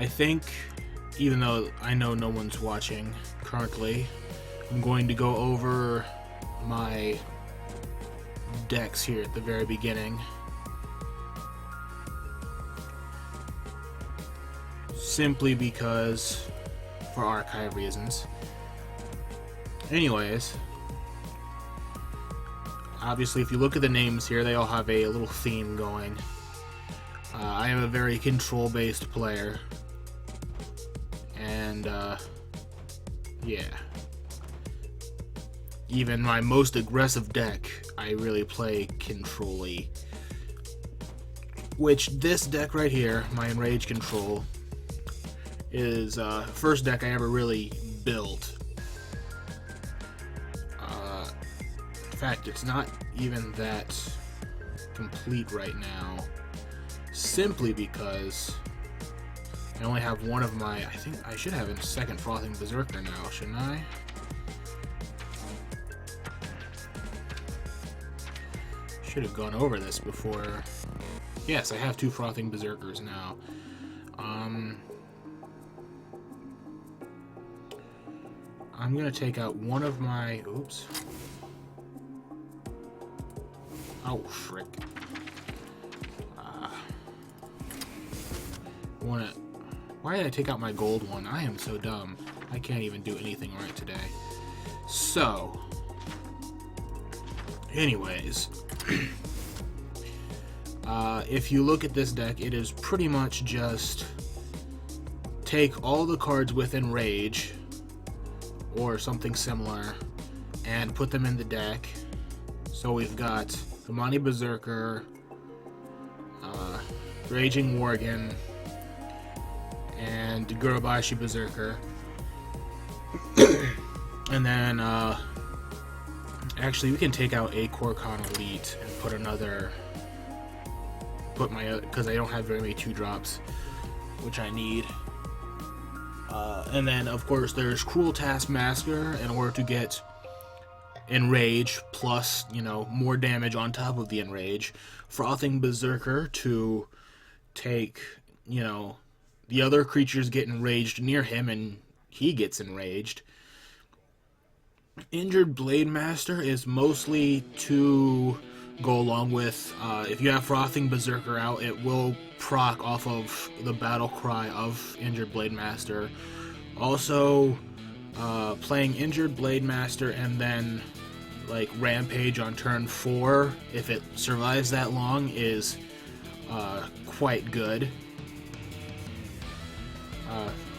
I think, even though I know no one's watching currently, I'm going to go over my decks here at the very beginning. Simply because, for archive reasons. Anyways, obviously if you look at the names here, they all have a little theme going. I am a very control-based player. And, yeah. Even my most aggressive deck, I really play control-y. Which, this deck right here, my Enrage Control, is first deck I ever really built. In fact, it's not even that complete right now, simply because I only have one of my, I think I should have a second Frothing Berserker now, shouldn't I? Should have gone over this before. Yes, I have two Frothing Berserkers now. I'm gonna take out one of my, oops. Oh, frick. Why did I take out my gold one? I am so dumb. I can't even do anything right today. So, anyways, if you look at this deck, it is pretty much just take all the cards with Enrage, or something similar, and put them in the deck. So we've got Kamani Berserker, Raging Worgen, and Gurabashi Berserker. And then, actually we can take out a Korkan Elite and put another, because I don't have very many 2-drops, which I need. And then, of course, there's Cruel Taskmaster in order to get Enrage, plus, you know, more damage on top of the Enrage. Frothing Berserker to take, you know, the other creatures get enraged near him and he gets enraged. Injured Blade Master is mostly to go along with, if you have Frothing Berserker out, it will proc off of the battle cry of Injured Blade Master. Also, playing Injured Blade Master and then like Rampage on turn 4, if it survives that long, is quite good.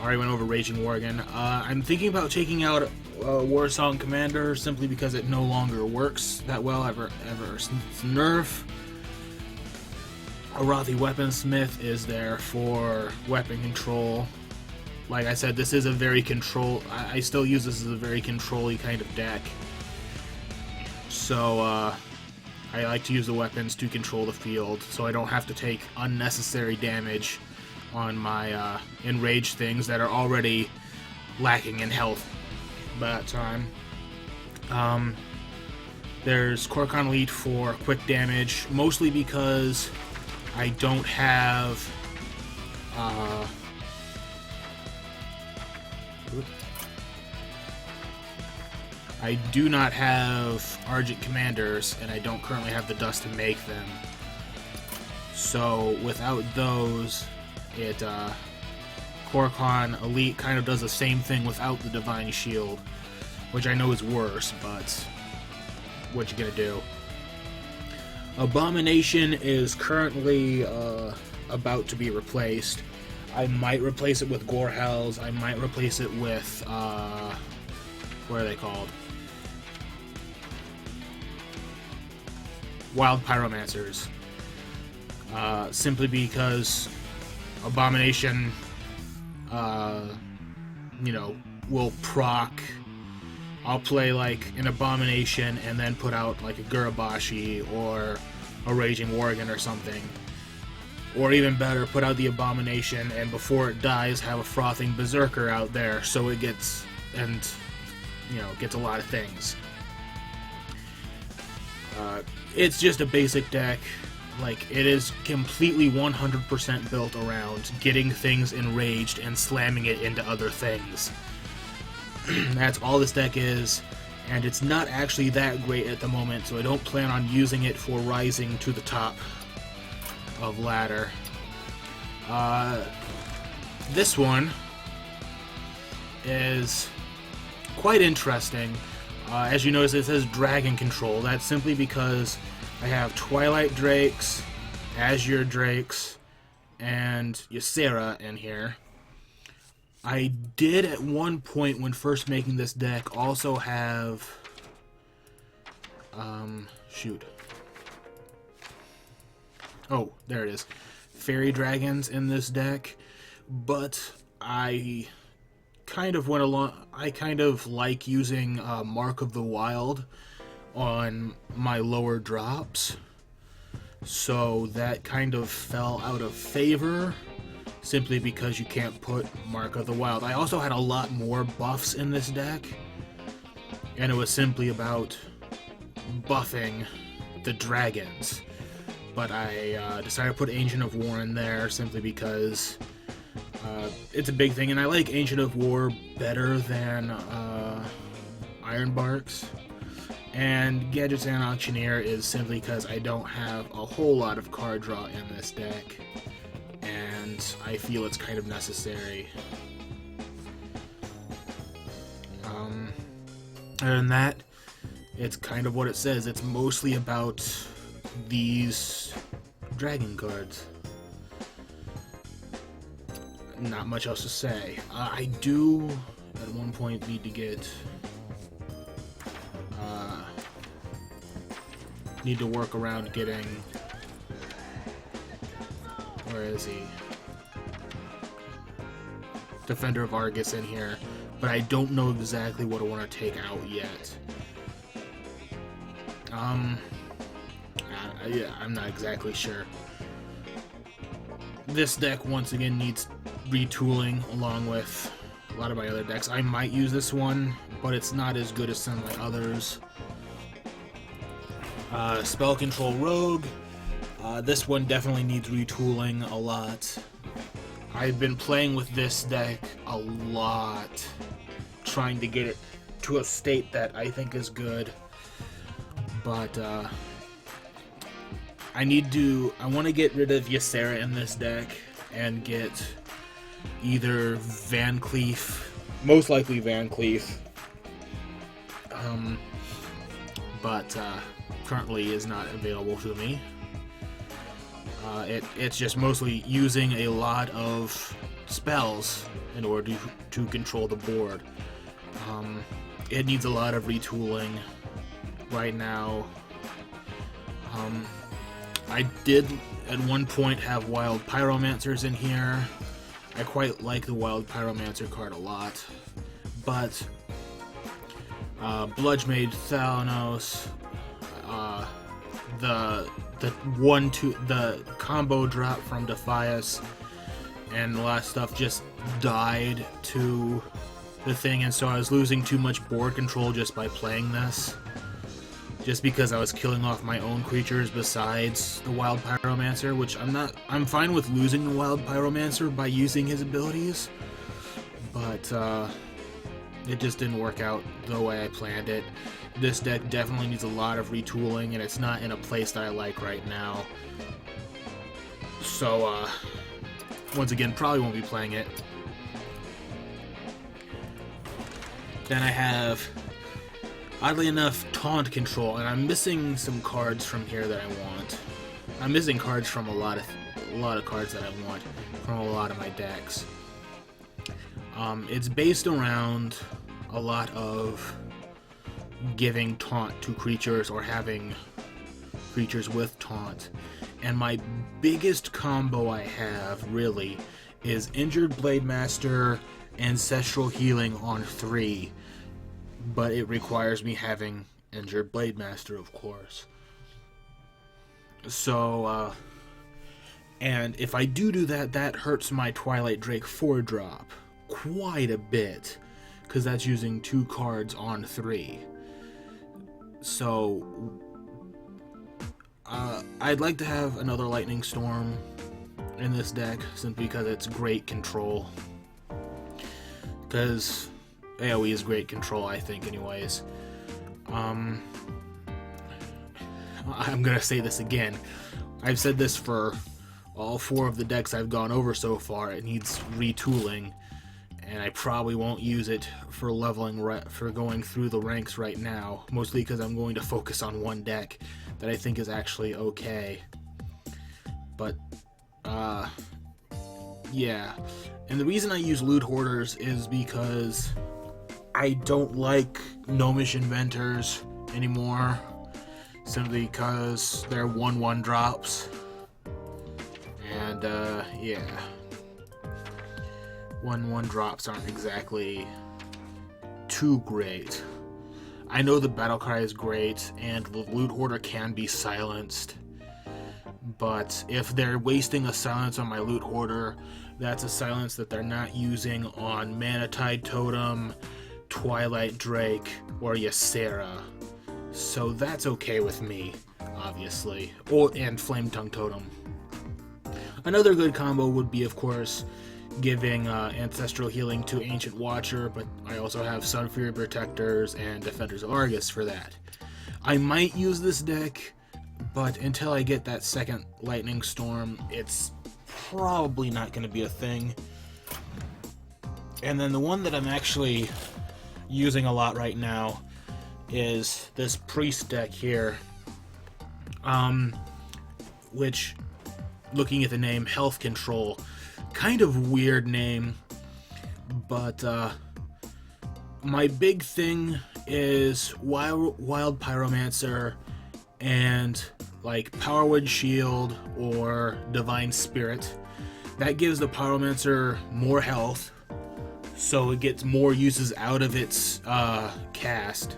Already went over Raging Worgen. I'm thinking about taking out Warsong Commander simply because it no longer works that well ever since nerf. Arathi Weaponsmith is there for weapon control. Like I said, this is a very I still use this as a very control-y kind of deck. So, I like to use the weapons to control the field, so I don't have to take unnecessary damage on my enraged things that are already lacking in health by that time. There's Korkan Elite for quick damage, mostly because I don't have I do not have Argent Commanders, and I don't currently have the dust to make them. So without those, Korkan Elite kind of does the same thing without the Divine Shield, which I know is worse, but what you gonna do? Abomination is currently about to be replaced. I might replace it with Gorehells. I might replace it with what are they called? Wild Pyromancers. Simply because Abomination, you know, will proc. I'll play like an Abomination and then put out like a Gurabashi or a Raging Worgen or something. Or even better, put out the Abomination and before it dies have a Frothing Berserker out there so it gets, and, you know, gets a lot of things. It's just a basic deck. Like, it is completely 100% built around getting things enraged and slamming it into other things. That's all this deck is, and it's not actually that great at the moment, so I don't plan on using it for rising to the top of ladder. This one is quite interesting. As you notice, it says Dragon Control. That's simply because I have Twilight Drakes, Azure Drakes, and Ysera in here. I did at one point when first making this deck also have oh, there it is. Fairy Dragons in this deck, but I kind of went along. I kind of like using Mark of the Wild on my lower drops, so that kind of fell out of favor simply because you can't put Mark of the Wild. I also had a lot more buffs in this deck, and it was simply about buffing the dragons. But I decided to put Ancient of War in there simply because it's a big thing, and I like Ancient of War better than Ironbarks. And Gadgets and Auctioneer is simply because I don't have a whole lot of card draw in this deck, and I feel it's kind of necessary. Other than that, it's kind of what it says. It's mostly about these dragon cards. Not much else to say. I do at one point need to get need to work around getting, where is he? Defender of Argus in here, but I don't know exactly what I want to take out yet. Yeah, I'm not exactly sure. This deck once again needs retooling along with a lot of my other decks. I might use this one, but it's not as good as some of my others. Spell Control Rogue. This one definitely needs retooling a lot. I've been playing with this deck a lot, trying to get it to a state that I think is good. But I want to get rid of Ysera in this deck and get either Van Cleef, most likely Van Cleef, but currently is not available to me. It's just mostly using a lot of spells in order to control the board. It needs a lot of retooling right now. I did at one point have Wild Pyromancers in here. I quite like the Wild Pyromancer card a lot, but Bludgeonmage Thalanos, the combo drop from Defias, and a lot of stuff just died to the thing, and so I was losing too much board control just by playing this. Just because I was killing off my own creatures besides the Wild Pyromancer, which I'm fine with losing the Wild Pyromancer by using his abilities, but it just didn't work out the way I planned it. This deck definitely needs a lot of retooling, and it's not in a place that I like right now. So, once again, probably won't be playing it. Then I have, oddly enough, Taunt Control, and I'm missing some cards from here that I want. I'm missing cards from a lot of cards that I want from a lot of my decks. It's based around a lot of giving taunt to creatures or having creatures with taunt. And my biggest combo I have, really, is Injured Blademaster, Ancestral Healing on 3. But it requires me having Injured Blademaster, of course. So, and if I do that, that hurts my Twilight Drake 4-drop quite a bit, because that's using 2 cards on 3. So, I'd like to have another Lightning Storm in this deck, simply because it's great control. Because AoE is great control, I think, anyways. I'm gonna say this again. I've said this for all 4 of the decks I've gone over so far. It needs retooling, and I probably won't use it for for going through the ranks right now, mostly because I'm going to focus on one deck that I think is actually okay. But yeah, and the reason I use Loot Hoarders is because I don't like Gnomish Inventors anymore, simply because they're 1/1 drops, and yeah, 1/1 drops aren't exactly too great. I know the battle cry is great, and the Loot Hoarder can be silenced, but if they're wasting a silence on my Loot Hoarder, that's a silence that they're not using on Manatide Totem, Twilight Drake, or Ysera. So that's okay with me, obviously. And Flame Tongue Totem. Another good combo would be, of course, giving Ancestral Healing to Ancient Watcher, but I also have Sunfury Protectors and Defenders of Argus for that. I might use this deck, but until I get that second Lightning Storm, it's probably not going to be a thing. And then the one that I'm actually using a lot right now is this Priest deck here, which, looking at the name, Health Control, kind of weird name, but my big thing is Wild Pyromancer and like Powerwood Shield or Divine Spirit. That gives the Pyromancer more health, so it gets more uses out of its cast.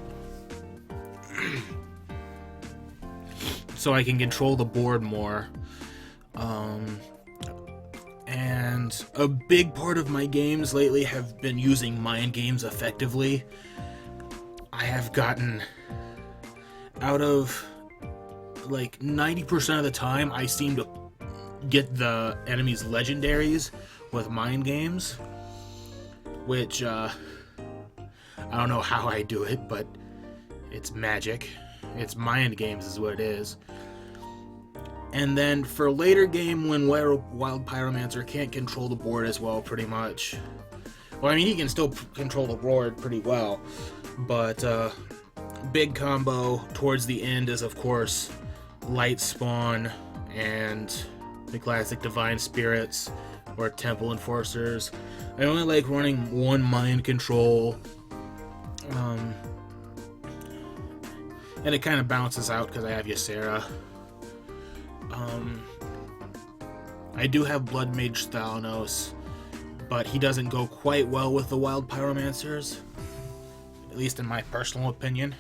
So I can control the board more. And a big part of my games lately have been using mind games effectively. I have gotten out of like 90% of the time, I seem to get the enemy's legendaries with mind games, which I don't know how I do it, but it's magic. It's mind games is what it is. And then for later game, when Wild Pyromancer can't control the board as well, pretty much. Well, I mean, he can still control the board pretty well, but big combo towards the end is, of course, Light Spawn and the classic Divine Spirits or Temple Enforcers. I only like running one mind control, and it kind of balances out because I have Ysera. I do have Blood Mage Thalanos, but he doesn't go quite well with the Wild Pyromancers, at least in my personal opinion.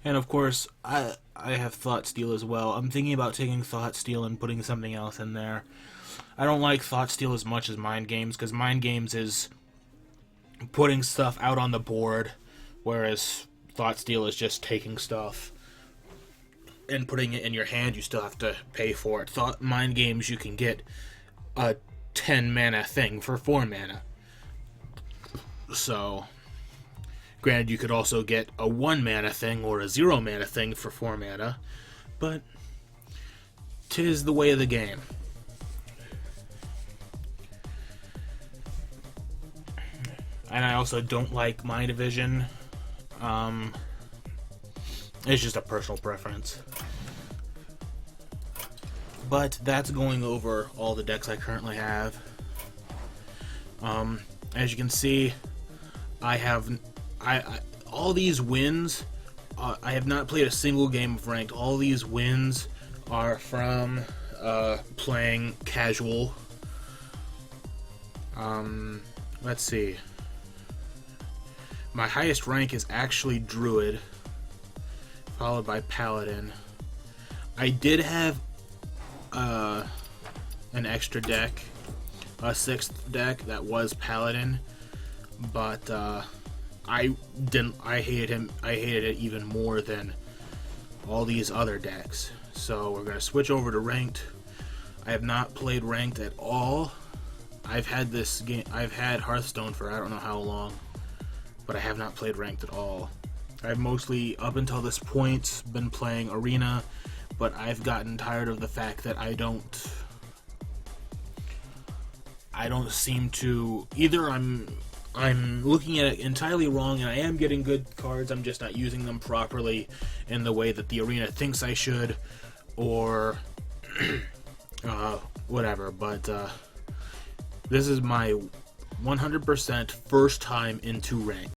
And of course, I have Thought Steal as well. I'm thinking about taking Thought Steal and putting something else in there. I don't like Thought Steal as much as Mind Games, because Mind Games is putting stuff out on the board, whereas Thought Steal is just taking stuff and putting it in your hand. You still have to pay for it. Mind Games, you can get a 10 mana thing for 4 mana. So, granted, you could also get a 1 mana thing or a 0 mana thing for 4 mana, but 'tis the way of the game. And I also don't like Mind Division. It's just a personal preference. But that's going over all the decks I currently have. As you can see, I have all these wins. I have not played a single game of ranked. All these wins are from playing casual. Let's see. My highest rank is actually Druid, followed by Paladin. I did have an extra deck, a 6th deck that was Paladin, but I hated him. I hated it even more than all these other decks. So we're gonna switch over to ranked. I have not played ranked at all. I've had this game. I've had Hearthstone for I don't know how long, but I have not played ranked at all. I've mostly, up until this point, been playing Arena, but I've gotten tired of the fact that I don't seem to, either I'm looking at it entirely wrong and I am getting good cards, I'm just not using them properly in the way that the Arena thinks I should, or whatever. But this is my 100% first time into ranked.